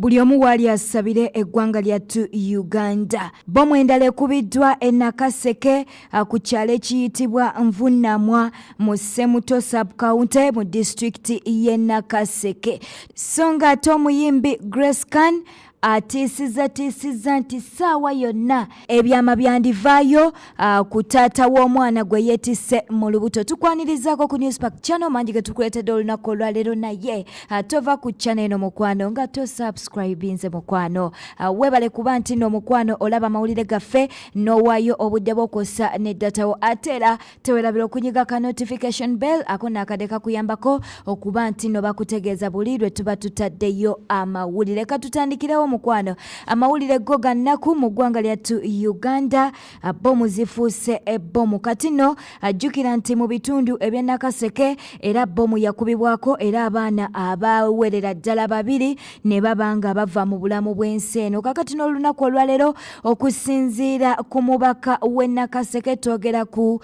buli omu wali asabire eggwanga lyattu Uganda. Bbomu Endala ekubiddwa e Nakaseke ku kyalo ekiyitibwa Nvunamwa mu Semuto sub-county mu disitulikiti y'e Nakaseke. So nga ate Omuyimbi atiisiza nti ssaawa yonna ebyama byandivaayo ku taata w'omwana gwe yeetisse mu lubuto. Tukwanirizaako ku Newspack channel mangi ge tukuleetedde olunaku olwaleero, naye tova ku channel eno mukwano nga tosubscribinze mukwano. Weebale kuba nti nno mukwano olaba amawulire gaffe n'owaayo obudde bw'okosa ne datawo, ate era teweerabira okunyiga ka notification bell ako naakadde kakuyambako okuba nti nno bakutegeeza buli lwe tuba tutaddeyo amawulire. Ka tutandikirewo mukwano amawulire go gannaku mu ggwanga lyattu Uganda. Bbomu zifuuse ebbomu kati nno ajjukira nti mu bitundu eby'e Nakaseke era bbomu yakubibwako era abaana abawerera ddala 2 ne babanga bava mu bulamu bw'ensi eno. Kakati n'olunaku olwaleero okusinziira ku mubaka w'e Nakaseke twogera ku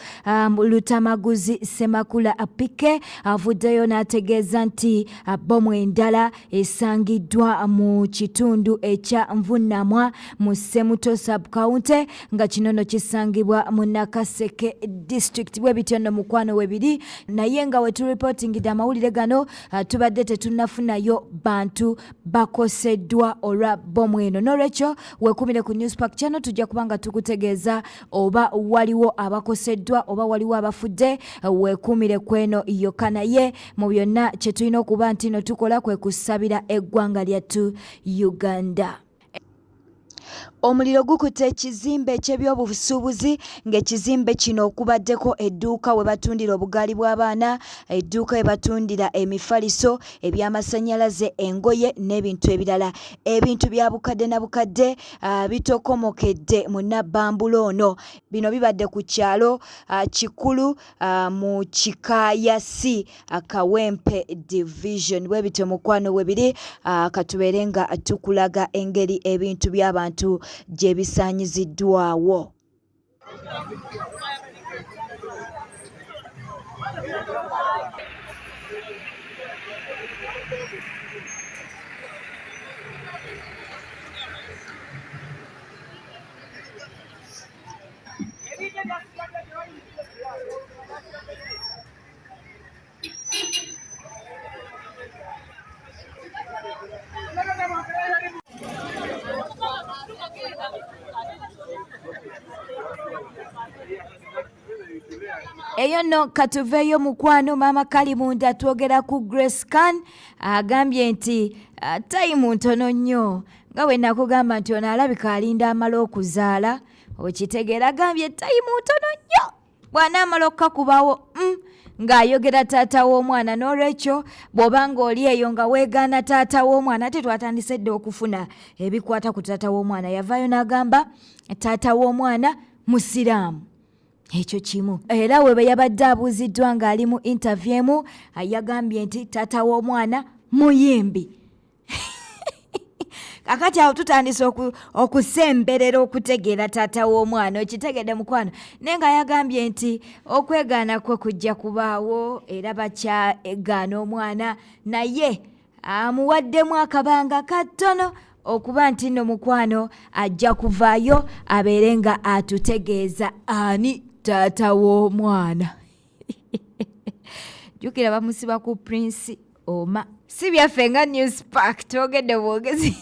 Lutamaguzi Semakula Apike avuddeyo n'ategeeza nti Bbomu Endala esangiddwa mu kitundu ekya Nvunamwa mu Semuto sub-county nga kinono kisangibwa mu Nakaseke district. Bwe bityo nno mukwano webiri, naye nga we tureportingidde amawulire gano tubadde tetunnafunayo bantu bakoseddwa olwa bbomu eno. N'olwekyo weekumire ku Newspack channel tujja kubanga tukutegeeza oba waliwo abakoseddwa oba waliwo abafudde. Weekumire kweno yokka, naye mu byonna kye tulina okuba nti no tukola kwe kusabira eggwanga lyattu Uganda. Omuliro gukutte ekizimbe eky'ebyobusuubuzi ng'ekizimbe kino okubaddeko edduuka we batundira obugaali bw'abaana, edduuka we batundira emifaliso, ebyamasannyalaze, engoye n'ebintu ebirala. Ebintu bya bukadde na bukadde bitokomokedde mu Nabbambulono. Bino bibadde ku kyalo kikulu mu Kikaaya C Kawempe Division. Bwe bityo mukwano webiri katubeere nga tukulaga engeri ebintu by'abantu gye bisaanyiziddwawo. Eyo no katuveeyo mukwano. Maama Kalimunda twogera ku Grace Khan agambye nti tayimu ntono nnyo nga bwe nakugamba nti ono alabika alinda amala okuzaala. Okitegeera agambye tayimu ntono nnyo bw'anaamala okukakubawo ng'ayogera taata w'omwana. N'olwekyo bw'obanga oli eyo nga weegaana taata w'omwana, ate twatandise dde okufuna ebikwata ku taata w'omwana. Yavaayo n'agamba taata w'omwana musiraamu. Ekyo kimu. Era we yabadde abuuziddwa ng'ali mu interview emu yagambye nti taata w'omwana muyimbi. Kakati awo tutandise okusemberera okutegeera taata w'omwana. Okitegedde mukwano. Naye nga yagambye nti okwegaana kwe kujja kubaawo era bakyagaana omwana, naye amuwaddemu akabanga katono okuba nti nno mukwano ajja kuvaayo abeere nga atutegeeza ani taata w'omwana. Jukira bamusiba ku Prince Oma. Si byaffe nga Newspack twogedde bwogezi.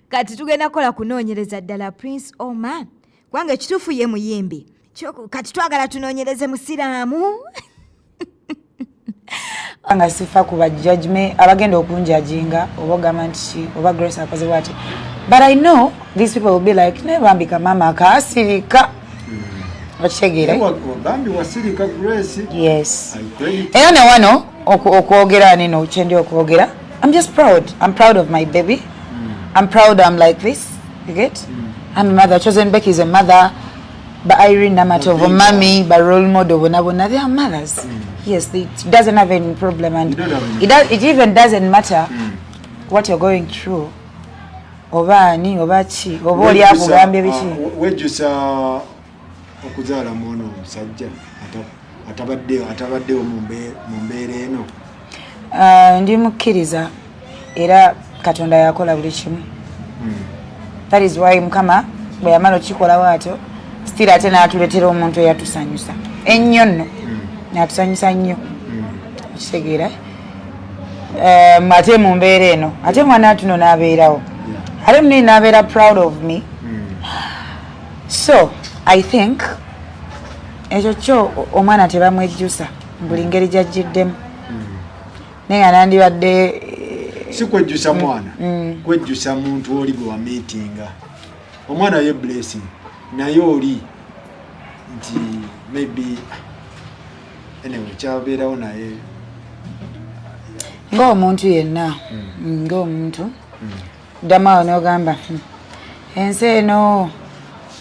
Kati tugenda kola kunoonyereza ddala Prince Oma kubanga ekituufu ye muyimbi. Kati twagala tunoonyereze musiraamu. Anga sifa kuba judgment abagenda okunjajinga oba ogamba nti oba Grace akoze bwati. But I know these people will be like, ne Bambi mama akasirika. Wakitegere? Bambi wasirika Grace. Yes. Era ne wano okwogera nino kyendi okwogera. I'm just proud. I'm proud of my baby. I'm proud I'm like this. You get? I'm a mother. Chosen Becky is a mother. But Irene Namato, mommy, but role model, they are mothers. Yes, it doesn't have any problem, and it even doesn't matter what you're going through. Obani, obachi, oboli apo gambe bichi. YEJJUSA okuzala mwono musajja atabadde mu mbeera eno. Ndi mukkiriza era Katonda yakola buli kimu. That is why Mukama bwe yamala okikola bw'atyo still ate n'atuleetera omuntu eyatusanyusa ennyo nno n'atusanyusa nnyo okitegeera ate mu mbeera eno ate mwana atuno n'abeerawo ate munini n'abeera proud of me. So I think ekyo kyo omwana tebamwejjusa buli ngeri gy'ajjiddemu naye nga nandibadde si kwejjusa mwana kwejjusa muntu oli gwe wamiitinga omwana ye blessing naye oli nti maybe anyway kyabeerawo naye ng'omuntu yenna ng'omuntu ddamu awo n'ogamba ensi eno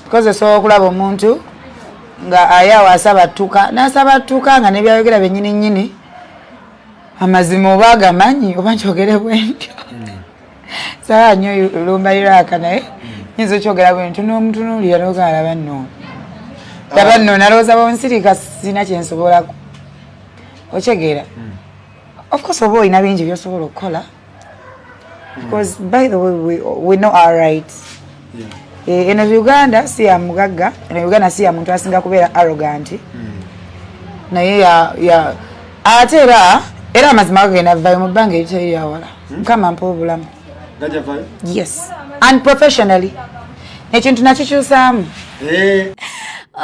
because osobola okulaba omuntu nga ayawo asaba ttuka n'asaba ttuka nga nebyayogera bennyini nnyini amazima oba agamanyi oba nkyogere bwentyo sawa nnyo lumbaliraaka naye nyinza okyogera bwentyo n'omutunuulira n'ogamba laba nno laba nno nalowooza bonsirika sina kyensobola okyegeera. Of course oba olina bingi byosobola okukola because by the way we know our rights. Eno Uganda si ya mugagga, eno Uganda si ya muntu asinga kubeera arrogant. Naye ate era amazima gagenda vayo mu bbanga eritali lyawala. Mukama mpa obulamu. Yes. And professionally. Ekintu nakikyusaamu.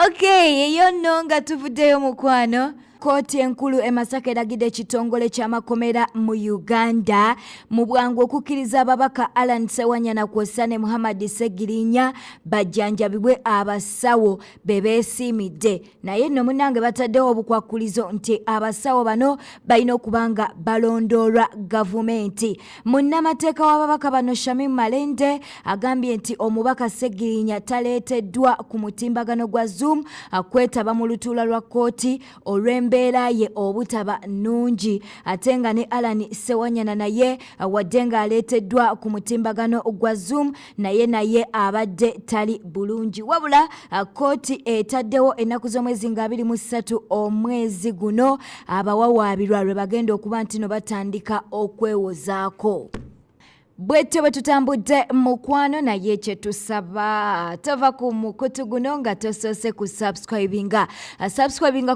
Okay, eyo nno nga tuvuddeyo mukwano. Kooti enkulu e Masaka eragidde ekitongole ky'amakomera mu Uganda mu bwangu okukkiriza ababaka Alan Sewanyana kw'ossa ne Muhammad Segirinya bajjanjabibwe abasawo be beesiimidde. Naye nno munnange bataddewo obukwakkulizo nti abasawo bano balina okuba nga balondoolwa gavumenti. Munnamateeka w'ababaka bano Shamim Malende agambye nti omubaka Segirinya taleeteddwa ku mutimbagano gwa Zoom kwetaba mu lutuula lwa kooti olw'embeera ye obutaba nnungi. Ate nga ne Alan Sewanyana naye wadde nga aleeteddwa ku mutimbagano gwa Zoom naye abadde tali bulungi. Wabula kooti etaddewo ennaku z'omwezi nga 23 omwezi guno abawawaabirwa lwe bagenda okuba nti no batandika okwewozaako. Bwetyo bwe tutambudde mukwano naye kye tusaba tova ku mukutu guno nga tosoose ku subscribinga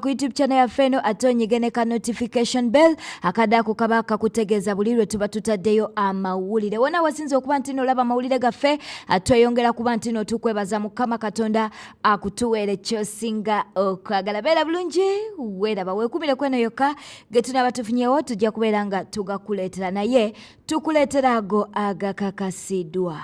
ku YouTube channel yaffe eno ate onyige ne ka notification bell akadako kaba kakutegeeza buli lwe tuba tutaddeyo amawulire. Wona wasinze okuba nti n'olaba amawulire gaffe tweyongera kuba nti no tukwebaza Mukama Katonda akutuweere ky'osinga okwagala. Beera bulungi weeraba weekumire kweno yokka ge tunaba tufunyewo tujja kubeera nga tugakuleetera naye tukuleetera ago agakakasidwa.